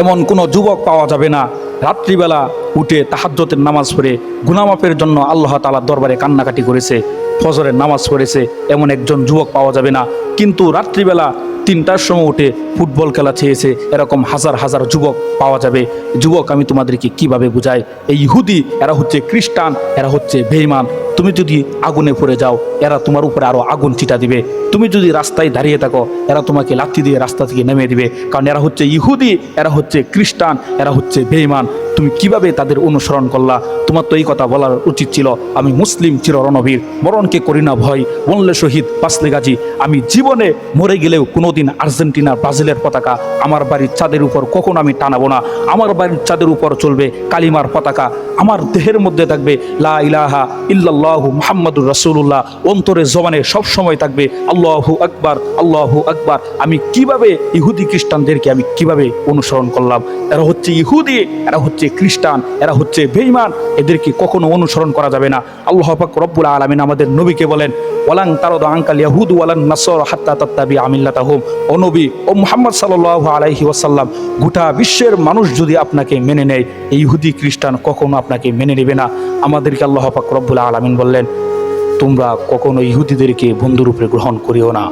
এমন কোনো যুবক পাওয়া যাবে না রাত্রিবেলা উঠে তাহাজ্জুদের নামাজ পড়ে গুনাহ মাফের জন্য আল্লাহ তাআলার দরবারে কান্নাকাটি করেছে, ফজরের নামাজ পড়েছে, এমন একজন যুবক পাওয়া যাবে না। কিন্তু রাত্রিবেলা 3টার সময় উঠে ফুটবল খেলা চেয়েছে, এরকম হাজার হাজার যুবক পাওয়া যাবে। যুবক আমি তোমাদেরকে কিভাবে বুঝাই, এই ইহুদি এরা হচ্ছে খ্রিস্টান, এরা হচ্ছে বেঈমান। তুমি যদি আগুনে পড়ে যাও এরা তোমার উপরে আরো আগুন চিটা দিবে, তুমি যদি রাস্তায় দাঁড়িয়ে থাকো এরা তোমাকে লাথি দিয়ে রাস্তা থেকে নেমে দিবে, কারণ এরা হচ্ছে ইহুদি, এরা হচ্ছে খ্রিস্টান, এরা হচ্ছে বেঈমান। তুমি কিভাবে তাদের অনুসরণ করলা? তোমার তো এই কথা বলার উচিত ছিল, আমি মুসলিম চির রণবীর, মরণকে করি না ভয়, বললে শহীদ বাঁচলে গাজী। আমি জীবনে মরে গেলেও কোনোদিন আর্জেন্টিনা ব্রাজিলের পতাকা আমার বাড়ির ছাদের উপর কখনো আমি টানাবো না। আমার বাড়ির ছাদের উপর চলবে কালিমার পতাকা, আমার দেহের মধ্যে থাকবে লা ইলাহা ইল্লাল্লাহু মুহাম্মাদুর রাসূলুল্লাহ, অন্তরে জবানে সব সময় থাকবে আল্লাহু আকবার আল্লাহু আকবার। আমি কিভাবে ইহুদি খ্রিস্টানদেরকে আমি কিভাবে অনুসরণ করলাম? এরা হচ্ছে ইহুদি, এরা হচ্ছে খ্রিস্টান, এরা হচ্ছে বেঈমান, এদেরকে কখনো অনুসরণ করা যাবে না। আল্লাহ পাক রব্বুল আলামিন আমাদের নবীকে বলেন, ওয়ালান তারদা আনকাল ইয়াহুদু ওয়ালান নাসারা হাত্তা তাত্তাবিআ মিল্লাতাহুম। ও নবী, ও মুহাম্মদ সাল্লাল্লাহু আলাইহি ওয়াসাল্লাম, গোটা বিশ্বের মানুষ যদি আপনাকে মেনে নেয়, এই ইহুদি খ্রিস্টান কখনো আপনাকে মেনে নেবে না। আমাদেরকে আল্লাহ পাক রব্বুল আলামিন বললেন, তোমরা কখনো ইহুদিদেরকে বন্ধুরূপে গ্রহণ করিও না।